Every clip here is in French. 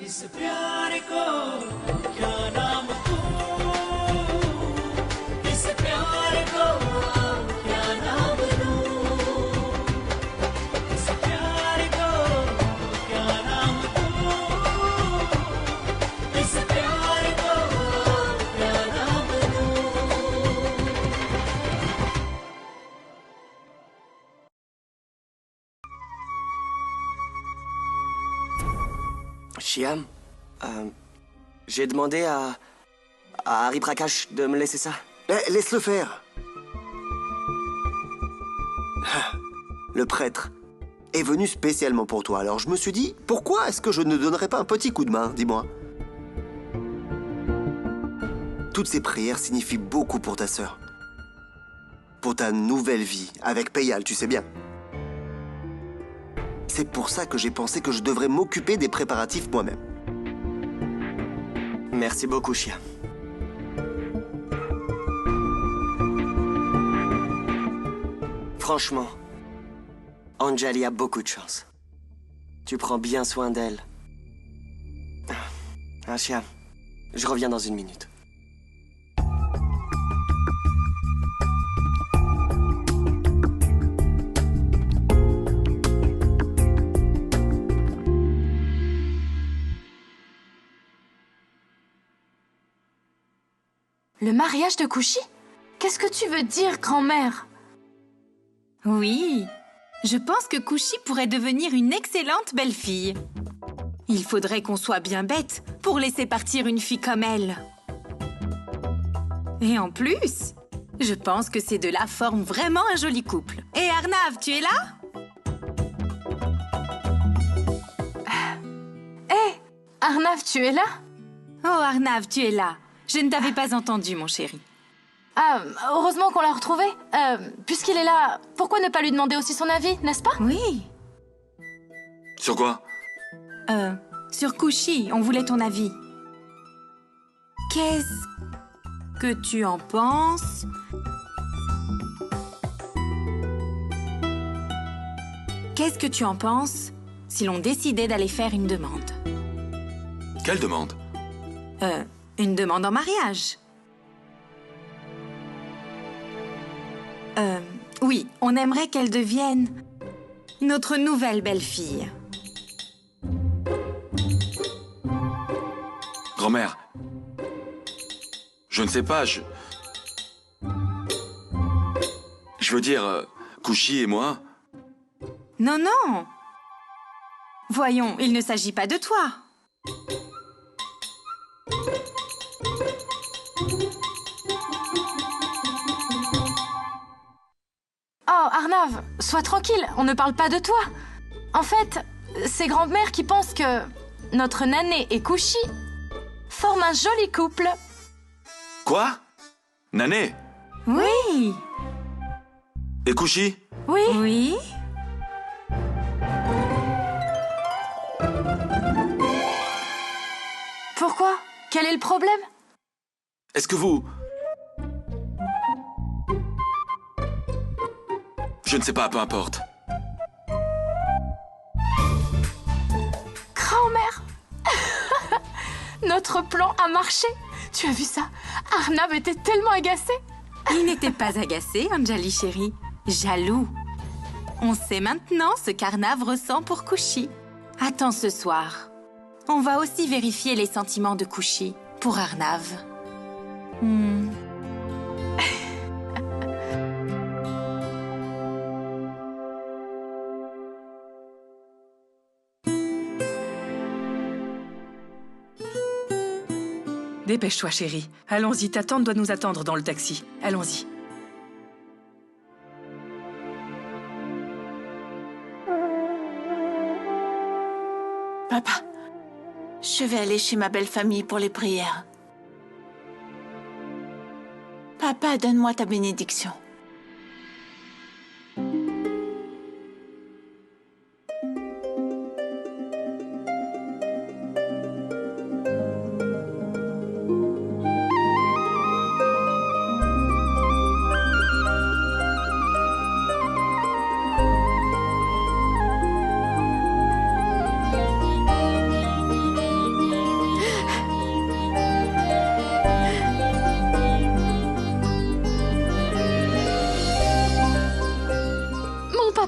इस प्यार को क्या नाम दूं, इस प्यार को क्या नाम दूं, इस प्यार को क्या नाम दूं, इस प्यार को क्या नाम दूं। Shyam, j'ai demandé à Harry Prakash de me laisser ça. Laisse-le faire. Le prêtre est venu spécialement pour toi, alors je me suis dit, pourquoi est-ce que je ne donnerais pas un petit coup de main, dis-moi? Toutes ces prières signifient beaucoup pour ta sœur. Pour ta nouvelle vie, avec Peyal, tu sais bien. C'est pour ça que j'ai pensé que je devrais m'occuper des préparatifs moi-même. Merci beaucoup, Shyam. Franchement, Anjali a beaucoup de chance. Tu prends bien soin d'elle. Ah, Shyam, je reviens dans une minute. Le mariage de Kushi? Qu'est-ce que tu veux dire, grand-mère? Oui, je pense que Kushi pourrait devenir une excellente belle-fille. Il faudrait qu'on soit bien bête pour laisser partir une fille comme elle. Et en plus, je pense que ces deux-là forment vraiment un joli couple. Et Arnav, tu es là? Hé, Arnav, tu es là? Oh, Arnav, tu es là. Je ne t'avais pas entendu, mon chéri. Ah, heureusement qu'on l'a retrouvé. Puisqu'il est là, pourquoi ne pas lui demander aussi son avis, n'est-ce pas? Oui. Sur quoi? Sur Kushi, on voulait ton avis. Qu'est-ce que tu en penses? Qu'est-ce que tu en penses si l'on décidait d'aller faire une demande? Quelle demande? Une demande en mariage. Oui, on aimerait qu'elle devienne notre nouvelle belle-fille. Grand-mère, je ne sais pas, je veux dire, Kushi et moi... Non, non. Voyons, il ne s'agit pas de toi. Oh, Arnav, sois tranquille, on ne parle pas de toi. En fait, c'est grand-mère qui pense que notre Nané et Kushi forment un joli couple. Quoi? Nané? Oui. Et Kushi? Oui. Oui. Pourquoi? Quel est le problème? Est-ce que vous... Je ne sais pas, peu importe. Grand-mère. Notre plan a marché. Tu as vu ça? Arnav était tellement agacé. Il n'était pas agacé, Anjali chérie. Jaloux. On sait maintenant ce qu'Arnav ressent pour Kushi. Attends ce soir. On va aussi vérifier les sentiments de Kushi pour Arnav. Dépêche-toi, chérie. Allons-y, ta tante doit nous attendre dans le taxi. Allons-y. Papa, je vais aller chez ma belle famille pour les prières. Papa, donne-moi ta bénédiction.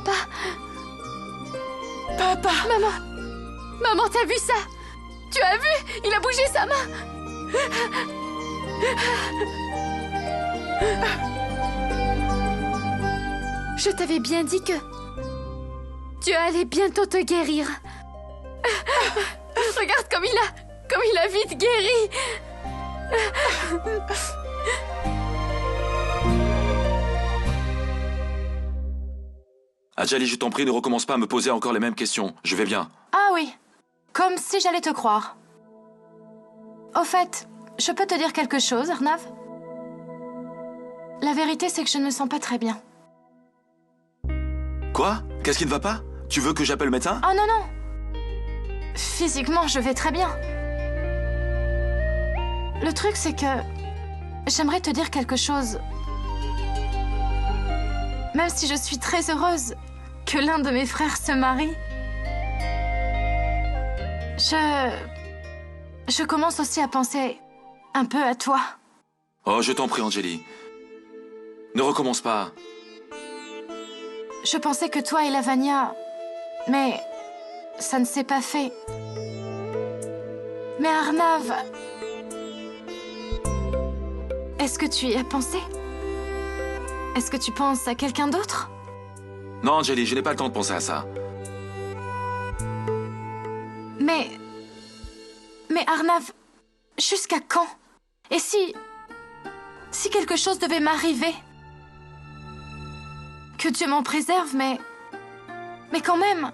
Papa, Papa! maman, t'as vu ça? Tu as vu? Il a bougé sa main. Je t'avais bien dit que tu allais bientôt te guérir. Regarde comme il a vite guéri. Anjali, je t'en prie, ne recommence pas à me poser encore les mêmes questions. Je vais bien. Ah oui, comme si j'allais te croire. Au fait, je peux te dire quelque chose, Arnav? La vérité, c'est que je ne me sens pas très bien. Quoi? Qu'est-ce qui ne va pas? Tu veux que j'appelle le médecin? Oh non, non. Physiquement, je vais très bien. Le truc, c'est que j'aimerais te dire quelque chose. Même si je suis très heureuse que l'un de mes frères se marie, je commence aussi à penser un peu à toi. Oh, je t'en prie, Anjali. Ne recommence pas. Je pensais que toi et Lavania... Mais ça ne s'est pas fait. Mais Arnav... Est-ce que tu y as pensé? Est-ce que tu penses à quelqu'un d'autre? Non, Anjali, je n'ai pas le temps de penser à ça. Mais Arnav, jusqu'à quand? Et si quelque chose devait m'arriver? Que Dieu m'en préserve, mais quand même...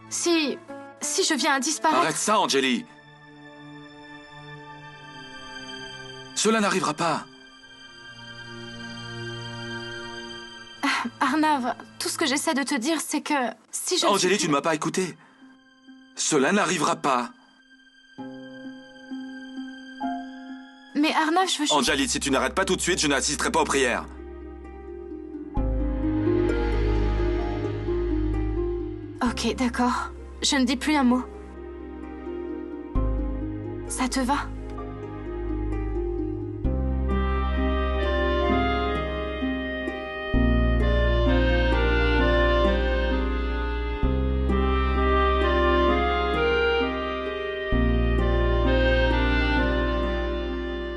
Si je viens à disparaître... Arrête ça, Anjali. Cela n'arrivera pas. Arnav, tout ce que j'essaie de te dire, c'est que si je... Anjali, tu ne m'as pas écouté. Cela n'arrivera pas. Mais Arnav, je veux... Anjali, si tu n'arrêtes pas tout de suite, je n'assisterai pas aux prières. Ok, d'accord. Je ne dis plus un mot. Ça te va?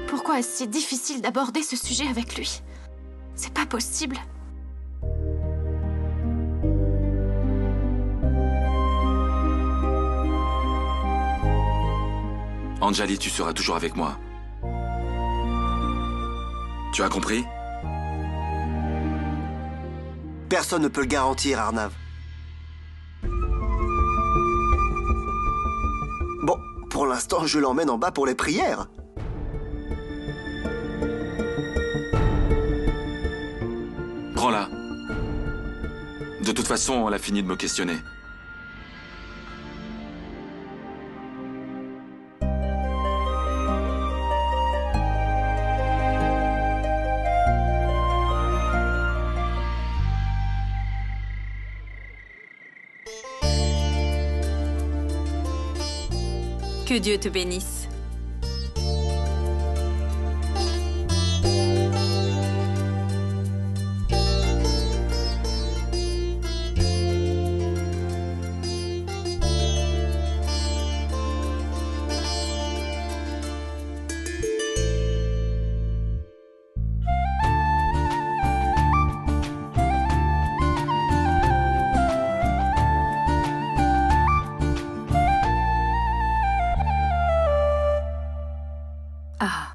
Pourquoi est-ce si difficile d'aborder ce sujet avec lui? C'est pas possible. Anjali, tu seras toujours avec moi. Tu as compris? Personne ne peut le garantir, Arnav. Bon, pour l'instant, je l'emmène en bas pour les prières. Prends-la. De toute façon, elle a fini de me questionner. Que Dieu te bénisse. Ah,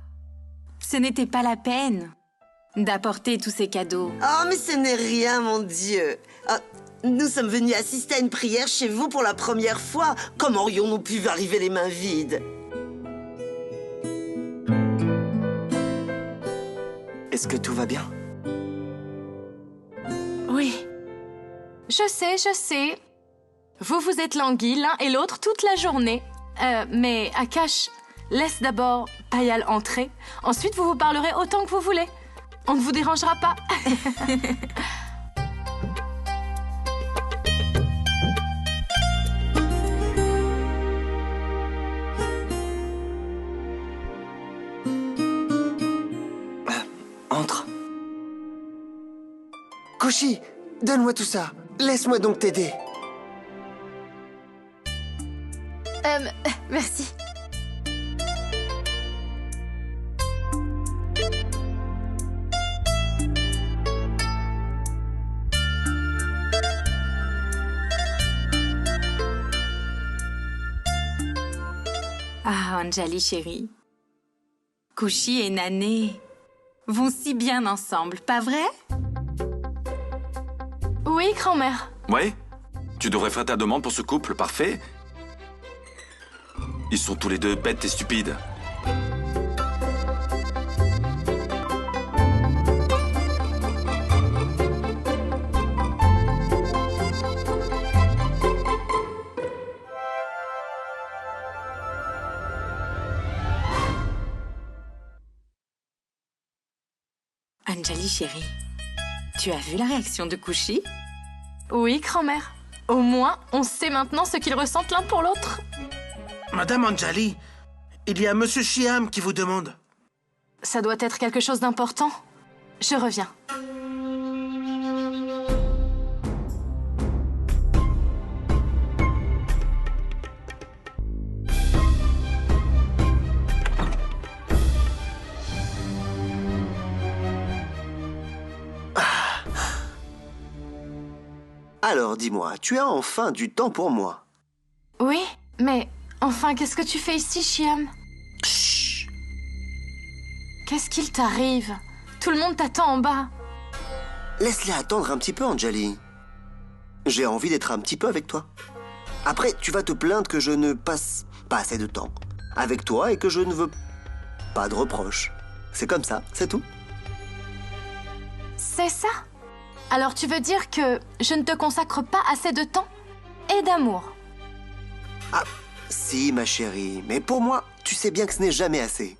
ce n'était pas la peine d'apporter tous ces cadeaux. Oh, mais ce n'est rien, mon Dieu. Ah, nous sommes venus assister à une prière chez vous pour la première fois. Comment aurions-nous pu arriver les mains vides? Est-ce que tout va bien? Oui. Je sais. Vous vous êtes languis l'un et l'autre toute la journée. Mais Akash, laisse d'abord Payal entrer. Ensuite, vous vous parlerez autant que vous voulez. On ne vous dérangera pas. Entre. Kushi, Donne-moi tout ça. Laisse-moi donc t'aider. Merci. Ah, Anjali chérie. Kushi et Nané vont si bien ensemble, pas vrai? Oui, grand-mère. Ouais? Tu devrais faire ta demande pour ce couple parfait. Ils sont tous les deux bêtes et stupides. Anjali chérie, tu as vu la réaction de Kushi? Oui, grand-mère. Au moins, on sait maintenant ce qu'ils ressentent l'un pour l'autre. Madame Anjali, il y a Monsieur Shyam qui vous demande. Ça doit être quelque chose d'important. Je reviens. Alors, dis-moi, tu as enfin du temps pour moi. Oui, mais enfin, qu'est-ce que tu fais ici, Shyam? Chut! Qu'est-ce qu'il t'arrive? Tout le monde t'attend en bas. Laisse-les attendre un petit peu, Anjali. J'ai envie d'être un petit peu avec toi. Après, tu vas te plaindre que je ne passe pas assez de temps avec toi et que je ne veux pas de reproches. C'est comme ça, c'est tout. C'est ça? Alors tu veux dire que je ne te consacre pas assez de temps et d'amour? Ah, si, ma chérie, mais pour moi, tu sais bien que ce n'est jamais assez.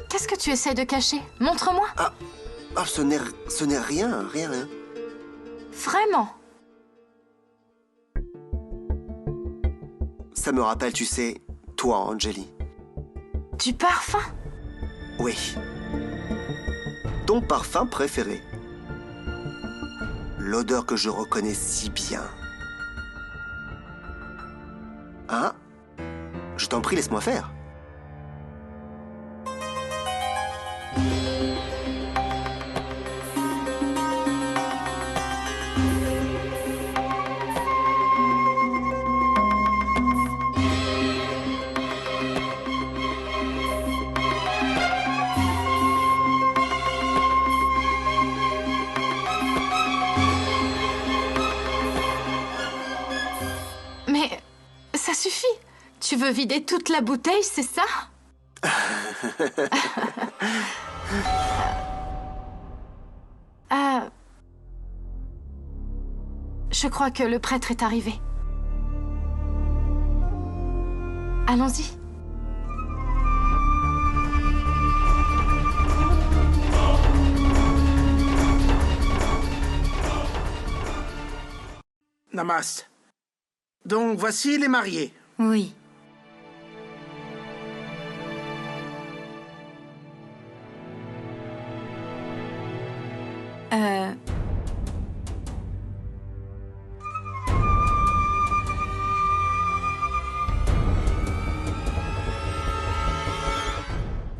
Qu'est-ce que tu essaies de cacher? Montre-moi. Ce n'est rien, rien. Vraiment? Ça me rappelle, tu sais, toi, Anjali. Du parfum? Oui. Ton parfum préféré. L'odeur que je reconnais si bien. Hein? Je t'en prie, laisse-moi faire. Mais ça suffit. Tu veux vider toute la bouteille, c'est ça? Je crois que le prêtre est arrivé. Allons-y. Namaste. Donc, voici les mariés. Oui.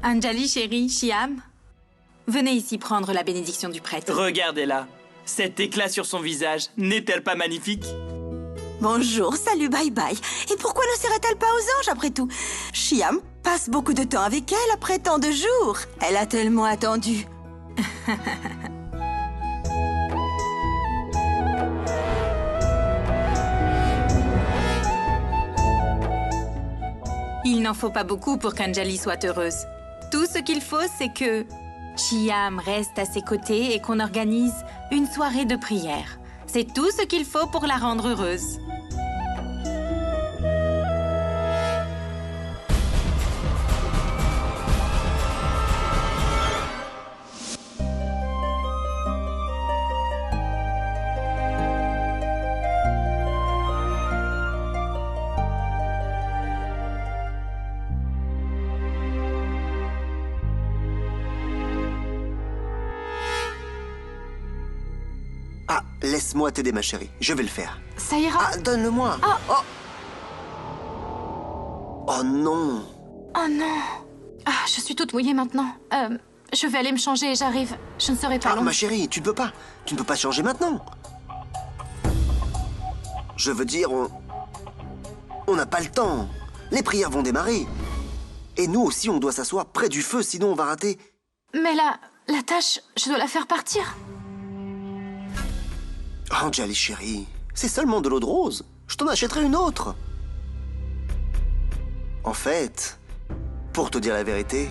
Anjali chérie, Shyam, venez ici prendre la bénédiction du prêtre. Regardez-la. Cet éclat sur son visage, n'est-elle pas magnifique? Bonjour, salut, bye bye. Et pourquoi ne serait-elle pas aux anges après tout? Shyam passe beaucoup de temps avec elle après tant de jours. Elle a tellement attendu. Il n'en faut pas beaucoup pour qu'Anjali soit heureuse. Tout ce qu'il faut, c'est que Shyam reste à ses côtés et qu'on organise une soirée de prière. C'est tout ce qu'il faut pour la rendre heureuse. Laisse-moi t'aider, ma chérie. Je vais le faire. Ça ira. Ah, donne-le-moi. Oh. Oh non. Oh non. Ah, je suis toute mouillée maintenant. Je vais aller me changer et j'arrive. Je ne serai pas longue. Ma chérie, tu ne peux pas. Tu ne peux pas changer maintenant. Je veux dire, on n'a pas le temps. Les prières vont démarrer. Et nous aussi, on doit s'asseoir près du feu, sinon on va rater. Mais la tâche, je dois la faire partir. Anjali, chérie, c'est seulement de l'eau de rose. Je t'en achèterai une autre. En fait, pour te dire la vérité,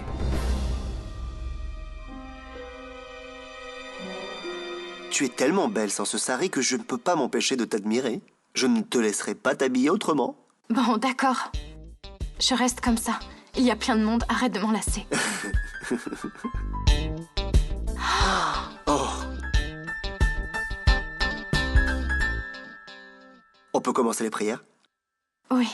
tu es tellement belle sans ce sari que je ne peux pas m'empêcher de t'admirer. Je ne te laisserai pas t'habiller autrement. Bon, d'accord. Je reste comme ça. Il y a plein de monde, arrête de m'enlacer. Oh. On peut commencer les prières? Oui.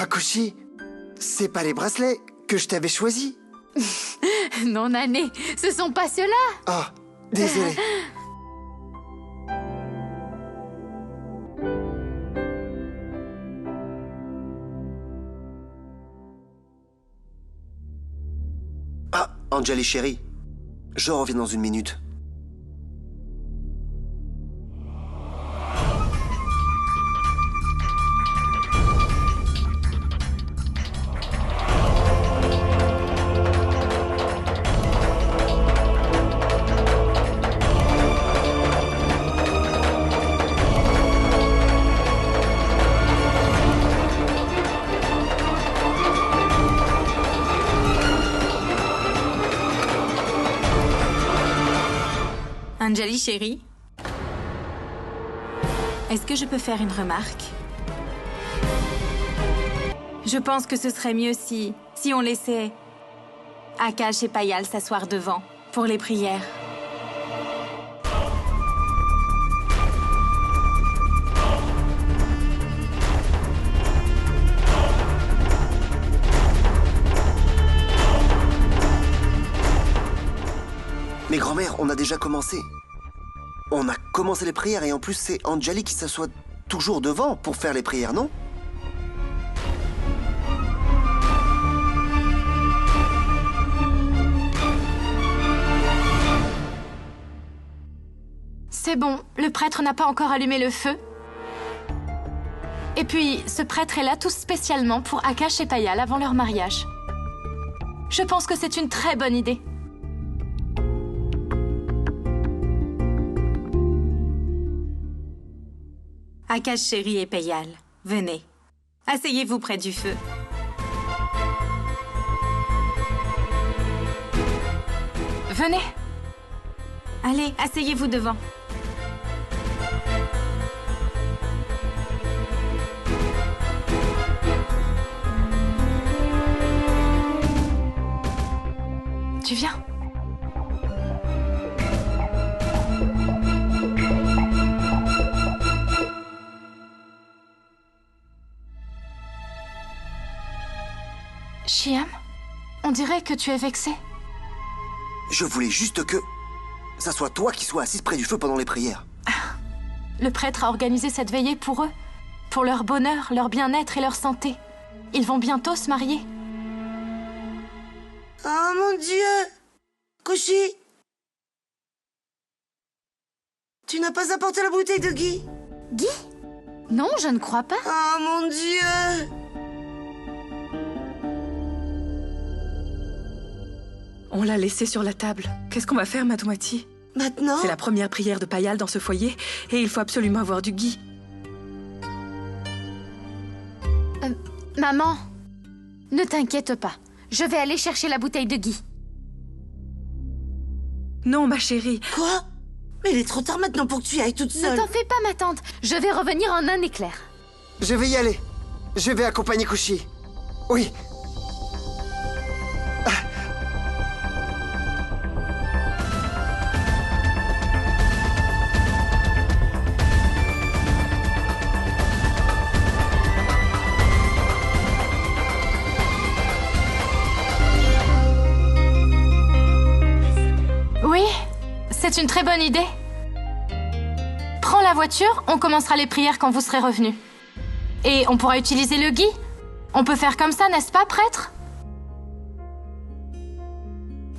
Kushi, c'est pas les bracelets que je t'avais choisis. Non, Nané, ce sont pas ceux-là. Ah, désolé. Ah, Anjali chérie, je reviens dans une minute. Anjali, chérie, est-ce que je peux faire une remarque? Je pense que ce serait mieux si on laissait Akash et Payal s'asseoir devant pour les prières. Mais grand-mère, on a déjà commencé. On a commencé les prières et en plus c'est Anjali qui s'assoit toujours devant pour faire les prières, non? C'est bon, le prêtre n'a pas encore allumé le feu. Et puis, ce prêtre est là tout spécialement pour Akash et Payal avant leur mariage. Je pense que c'est une très bonne idée. Akash, chérie et Payal, venez. Asseyez-vous près du feu. Venez. Allez, asseyez-vous devant. Tu viens? Shyam, on dirait que tu es vexé. Je voulais juste que ça soit toi qui sois assise près du feu pendant les prières. Le prêtre a organisé cette veillée pour eux, pour leur bonheur, leur bien-être et leur santé. Ils vont bientôt se marier. Oh mon Dieu! Kushi! Tu n'as pas apporté la bouteille de Guy? Guy? Non, je ne crois pas. Oh mon Dieu! On l'a laissé sur la table. Qu'est-ce qu'on va faire, Madouati? Maintenant? C'est la première prière de Payal dans ce foyer et il faut absolument avoir du Guy. Maman, ne t'inquiète pas. Je vais aller chercher la bouteille de Guy. Non, ma chérie. Quoi? Mais il est trop tard maintenant pour que tu y ailles toute seule. Ne t'en fais pas, ma tante. Je vais revenir en un éclair. Je vais y aller. Je vais accompagner Kushi. Oui. Oui, c'est une très bonne idée. Prends la voiture, on commencera les prières quand vous serez revenus. Et on pourra utiliser le gui. On peut faire comme ça, n'est-ce pas, prêtre?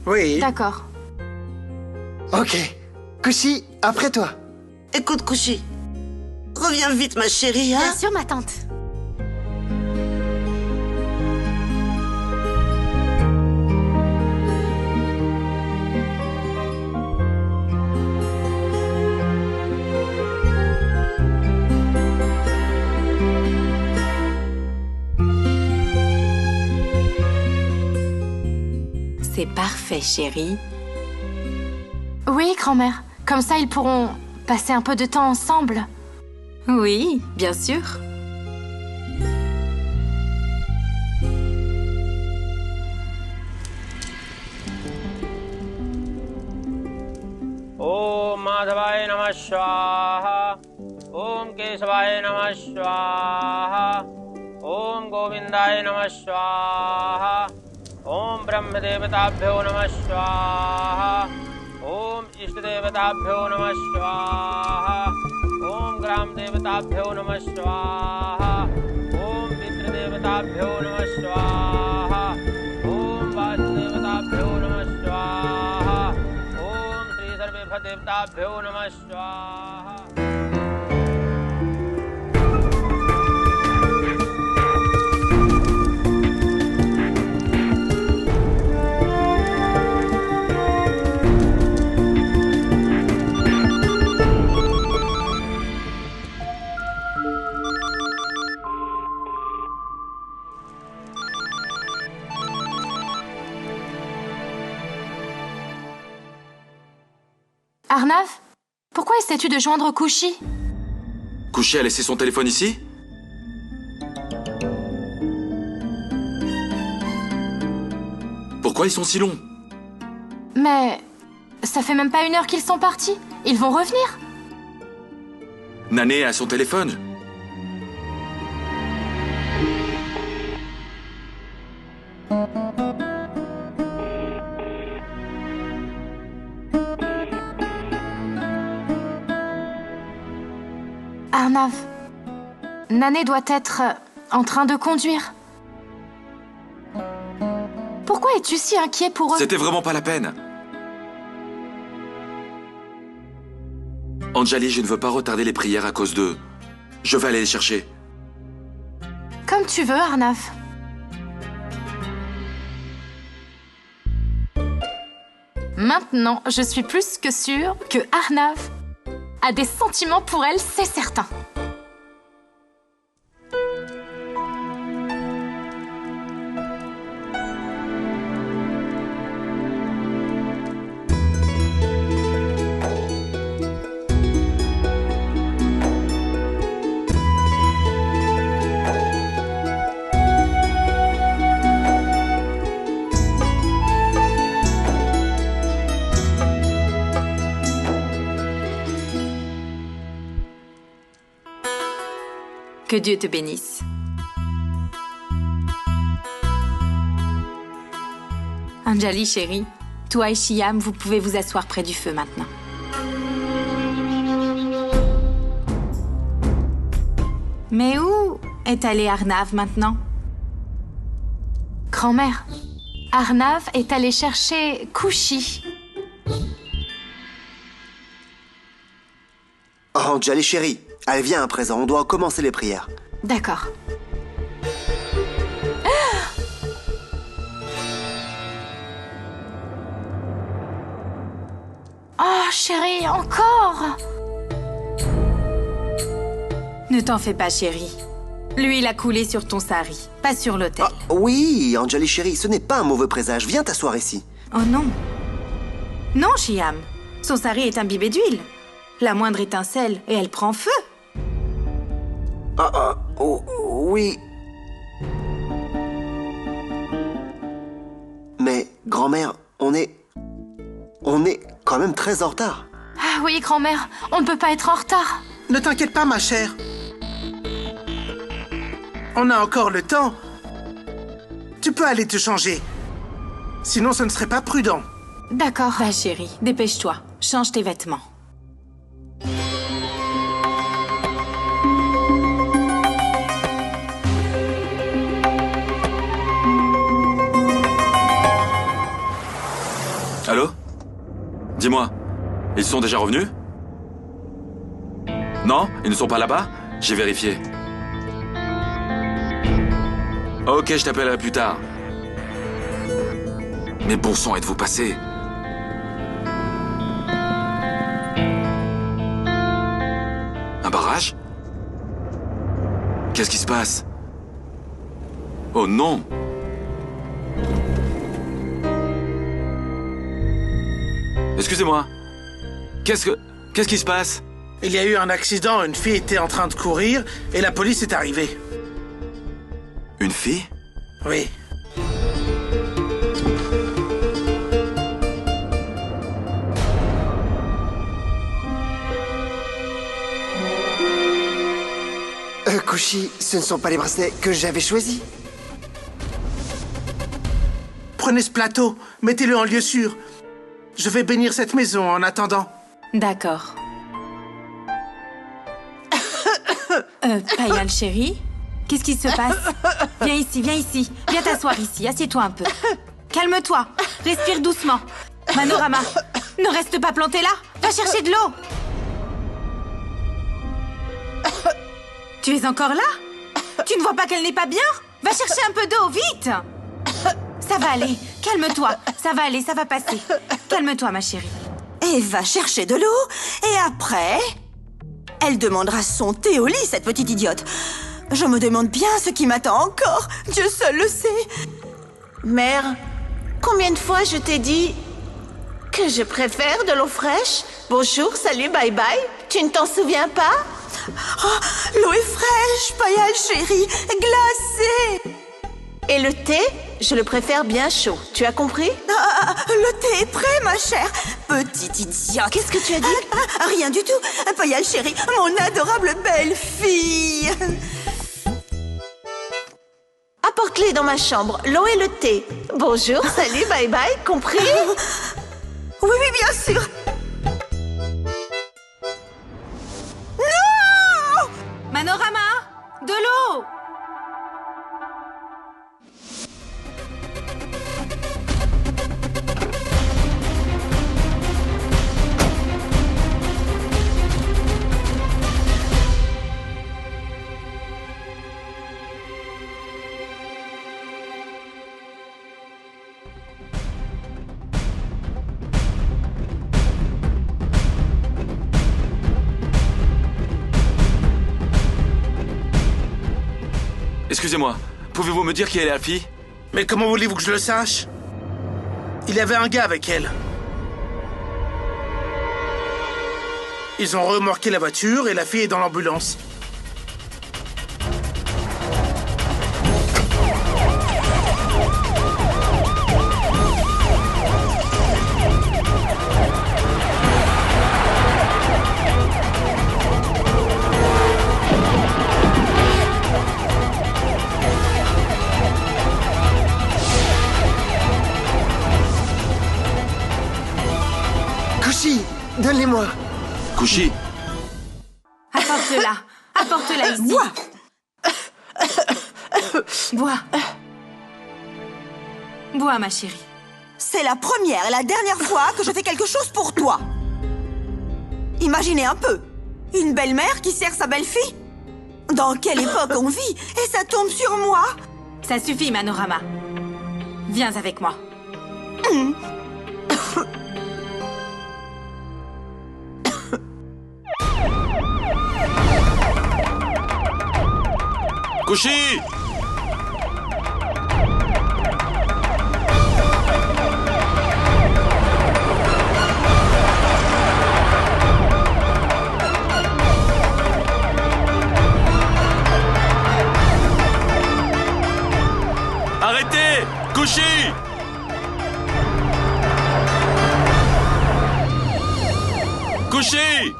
Oui. D'accord. Ok. Kushi, après toi. Écoute, Kushi. Reviens vite, ma chérie, hein? Bien sûr, ma tante. C'est parfait, chérie. Oui, grand-mère. Comme ça, ils pourront passer un peu de temps ensemble. Oui, bien sûr. Om Madhavaya Namah Swaha. Om Kesavaya Namah Swaha. Om Govindaya Namah Swaha. Om Brahmadevatabhyo Namah Swaha. Om Ishtadevatabhyo Namah Swaha. Om Gramdevatabhyo Namah Swaha. Om Pitradevatabhyo Namah Swaha. Om Vasudevatabhyo Namah Swaha. Om Sri Sarvebhadevatabhyo Namah Swaha. Arnav, pourquoi essaies-tu de joindre Kushi? Kushi a laissé son téléphone ici? Pourquoi ils sont si longs? Mais ça fait même pas 1 heure qu'ils sont partis. Ils vont revenir. Nané a son téléphone. Arnav, Nané doit être en train de conduire. Pourquoi es-tu si inquiet pour eux? C'était vraiment pas la peine. Anjali, je ne veux pas retarder les prières à cause d'eux. Je vais aller les chercher. Comme tu veux, Arnav. Maintenant, je suis plus que sûre que Arnav a des sentiments pour elle, c'est certain. Que Dieu te bénisse. Anjali, chérie, toi et Shyam, vous pouvez vous asseoir près du feu maintenant. Mais où est allé Arnav maintenant? Grand-mère, Arnav est allé chercher Kushi. Oh, Anjali chérie, allez, viens à présent, on doit commencer les prières. D'accord. Oh, chérie, encore? Ne t'en fais pas, chérie. L'huile a coulé sur ton sari, pas sur l'autel. Ah, oui, Anjali chérie, ce n'est pas un mauvais présage. Viens t'asseoir ici. Oh non. Non, Shyam. Son sari est imbibé d'huile. La moindre étincelle et elle prend feu. Oh, oui. Mais, grand-mère, on est quand même très en retard. Ah oui, grand-mère, on ne peut pas être en retard. Ne t'inquiète pas, ma chère. On a encore le temps. Tu peux aller te changer. Sinon, ce ne serait pas prudent. D'accord. Va, chérie, dépêche-toi. Change tes vêtements. Allô? Dis-moi, ils sont déjà revenus? Non? Ils ne sont pas là-bas? J'ai vérifié. Ok, je t'appellerai plus tard. Mais bon sang, êtes-vous passé? Un barrage? Qu'est-ce qui se passe? Oh non! Excusez-moi. Qu'est-ce qui se passe? Il y a eu un accident, une fille était en train de courir et la police est arrivée. Une fille? Oui. Kushi, ce ne sont pas les bracelets que j'avais choisis. Prenez ce plateau, mettez-le en lieu sûr. Je vais bénir cette maison en attendant. D'accord. Payal, chérie, qu'est-ce qui se passe? Viens ici, viens ici. Viens t'asseoir ici, assieds-toi un peu. Calme-toi, respire doucement. Manorama, ne reste pas planté là. Va chercher de l'eau. Tu es encore là? Tu ne vois pas qu'elle n'est pas bien? Va chercher un peu d'eau, vite! Ça va aller, calme-toi. Ça va aller, ça va passer. Calme-toi, ma chérie. Et va chercher de l'eau, et après... Elle demandera son thé au lit, cette petite idiote. Je me demande bien ce qui m'attend encore. Dieu seul le sait. Mère, combien de fois je t'ai dit que je préfère de l'eau fraîche? Bonjour, salut, bye bye. Tu ne t'en souviens pas? Oh, l'eau est fraîche, Payal, chérie, glacée. Et le thé, je le préfère bien chaud. Tu as compris? Le thé est prêt, ma chère. Petite idiote. Qu'est-ce que tu as dit? Rien du tout. Payal, chérie, mon adorable belle-fille. Apporte-les dans ma chambre, l'eau et le thé. Bonjour, salut, bye bye, compris? Oui, oui, bien sûr. Manorama, de l'eau! Excusez-moi, pouvez-vous me dire qui est la fille? Mais comment voulez-vous que je le sache? Il y avait un gars avec elle. Ils ont remorqué la voiture et la fille est dans l'ambulance. Kushi, donne-les-moi. Kushi? Apporte-la. Apporte-la ici. Bois. Bois. Bois, ma chérie. C'est la première et la dernière fois que je fais quelque chose pour toi. Imaginez un peu. Une belle-mère qui sert sa belle-fille. Dans quelle époque on vit? Et ça tombe sur moi. Ça suffit, Manorama. Viens avec moi. Kushi! Kushi! Kushi!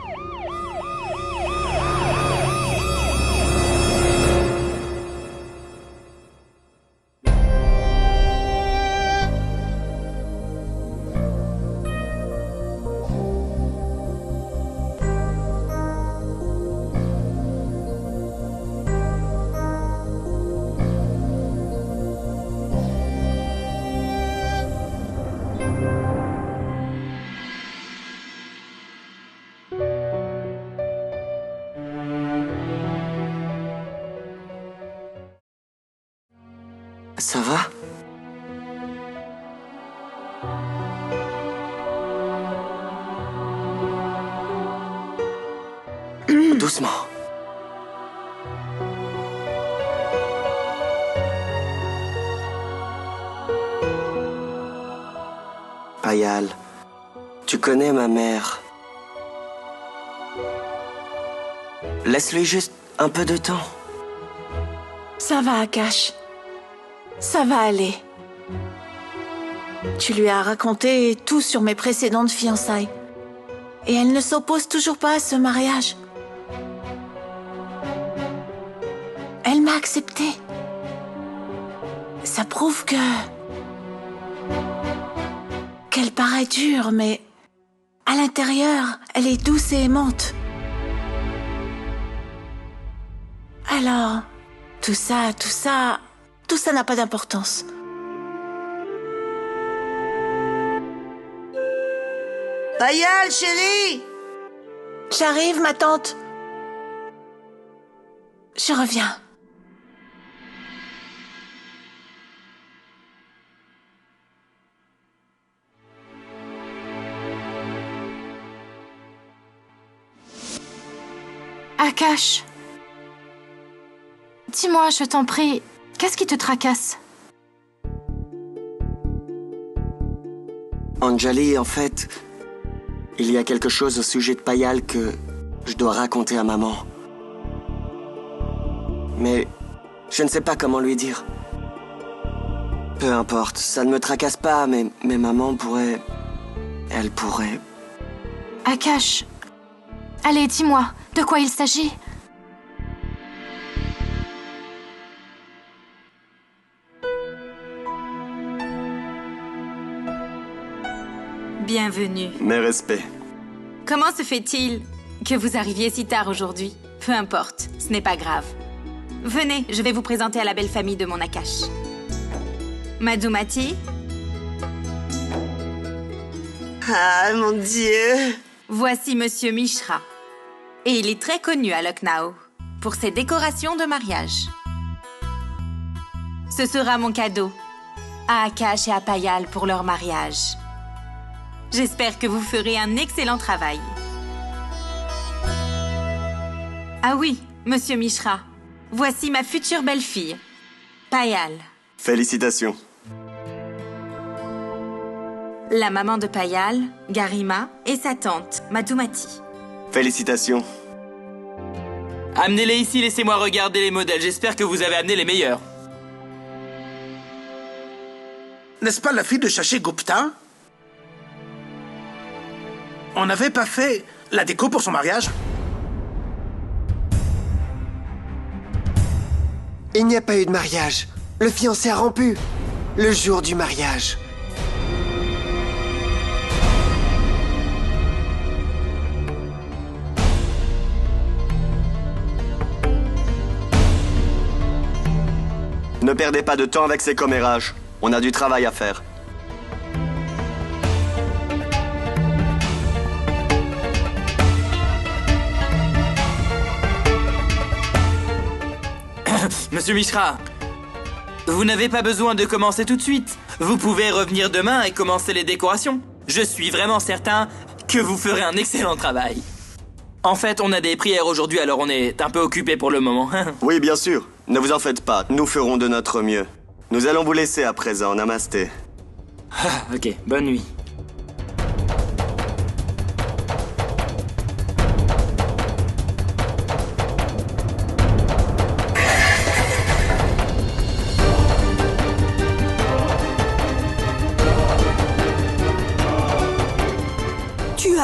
Ça va? Doucement. Payal, tu connais ma mère. Laisse-lui juste un peu de temps. Ça va, Akash. Ça va aller. Tu lui as raconté tout sur mes précédentes fiançailles. Et elle ne s'oppose toujours pas à ce mariage. Elle m'a accepté. Ça prouve qu'elle paraît dure, mais à l'intérieur, elle est douce et aimante. Alors, tout ça n'a pas d'importance. Payal, chérie! J'arrive, ma tante. Je reviens. Akash. Dis-moi, je t'en prie, qu'est-ce qui te tracasse? Anjali, en fait, il y a quelque chose au sujet de Payal que je dois raconter à maman. Mais je ne sais pas comment lui dire. Peu importe, ça ne me tracasse pas, mais maman pourrait... Elle pourrait... Akash, allez, dis-moi, de quoi il s'agit? Bienvenue. Mes respects. Comment se fait-il que vous arriviez si tard aujourd'hui? Peu importe, ce n'est pas grave. Venez, je vais vous présenter à la belle famille de mon Akash. Madhumati. Ah, mon Dieu! Voici Monsieur Mishra. Et il est très connu à Lucknow pour ses décorations de mariage. Ce sera mon cadeau à Akash et à Payal pour leur mariage. J'espère que vous ferez un excellent travail. Ah oui, Monsieur Mishra, voici ma future belle-fille, Payal. Félicitations. La maman de Payal, Garima, et sa tante, Madhumati. Félicitations. Amenez-les ici, laissez-moi regarder les modèles. J'espère que vous avez amené les meilleurs. N'est-ce pas la fille de Shashi Gupta? On n'avait pas fait la déco pour son mariage? Il n'y a pas eu de mariage. Le fiancé a rompu. Le jour du mariage. Ne perdez pas de temps avec ces commérages. On a du travail à faire. Monsieur Mishra, vous n'avez pas besoin de commencer tout de suite. Vous pouvez revenir demain et commencer les décorations. Je suis vraiment certain que vous ferez un excellent travail. En fait, on a des prières aujourd'hui, alors on est un peu occupé pour le moment. Oui, bien sûr. Ne vous en faites pas. Nous ferons de notre mieux. Nous allons vous laisser à présent. Namasté. Ok, bonne nuit.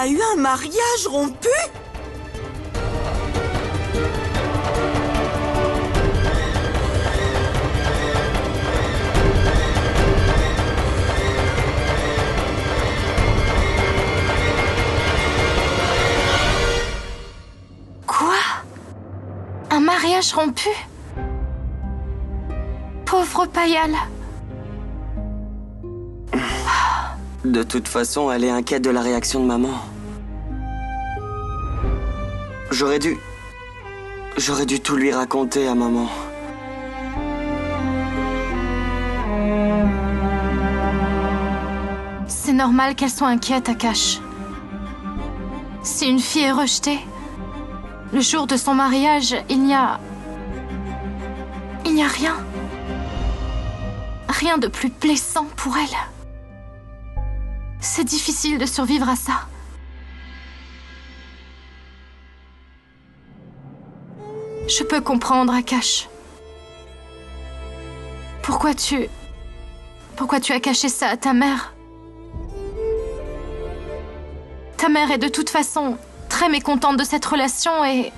a eu un mariage rompu? Quoi? Un mariage rompu? Pauvre Payal. De toute façon, elle est inquiète de la réaction de maman. J'aurais dû tout lui raconter à maman. C'est normal qu'elle soit inquiète, Akash. Si une fille est rejetée, le jour de son mariage, il n'y a rien. Rien de plus blessant pour elle. C'est difficile de survivre à ça. Je peux comprendre, Akash. Pourquoi tu as caché ça à ta mère? Ta mère est de toute façon très mécontente de cette relation et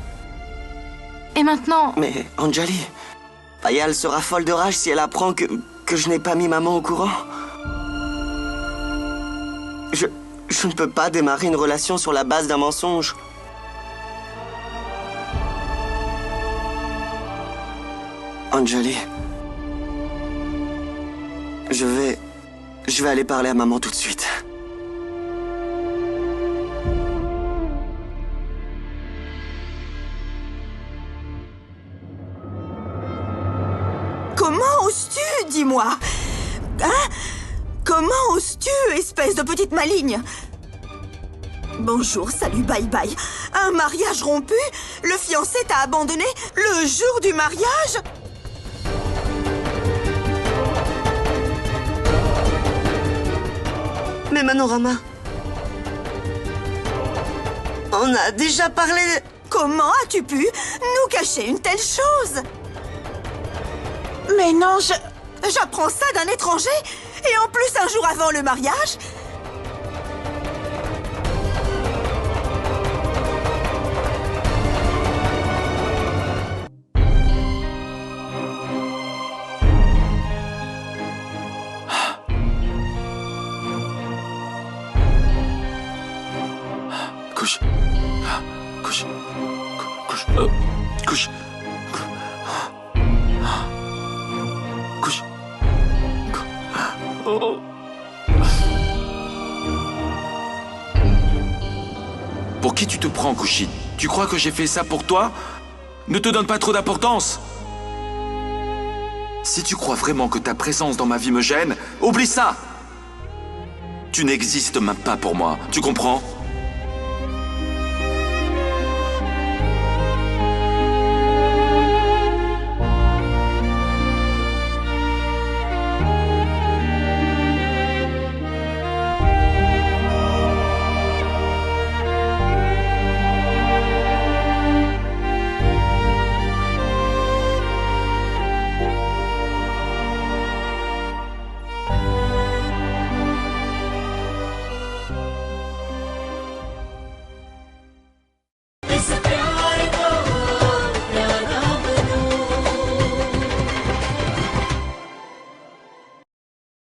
maintenant... Mais Anjali, Payal sera folle de rage si elle apprend que je n'ai pas mis maman au courant. Je ne peux pas démarrer une relation sur la base d'un mensonge. Anjali, je vais aller parler à maman tout de suite. Comment oses-tu, dis-moi? Hein? Comment oses-tu, espèce de petite maligne? Bonjour, salut, bye bye. Un mariage rompu? Le fiancé t'a abandonné le jour du mariage? Mais Manorama, on a déjà parlé de... Comment as-tu pu nous cacher une telle chose? Mais non, J'apprends ça d'un étranger? Et en plus un jour avant le mariage? Couche. Couche. Couche. Couche. Couche. Oh. Pour qui tu te prends, Kushi? Tu crois que j'ai fait ça pour toi? Ne te donne pas trop d'importance. Si tu crois vraiment que ta présence dans ma vie me gêne, oublie ça. Tu n'existes même pas pour moi, tu comprends?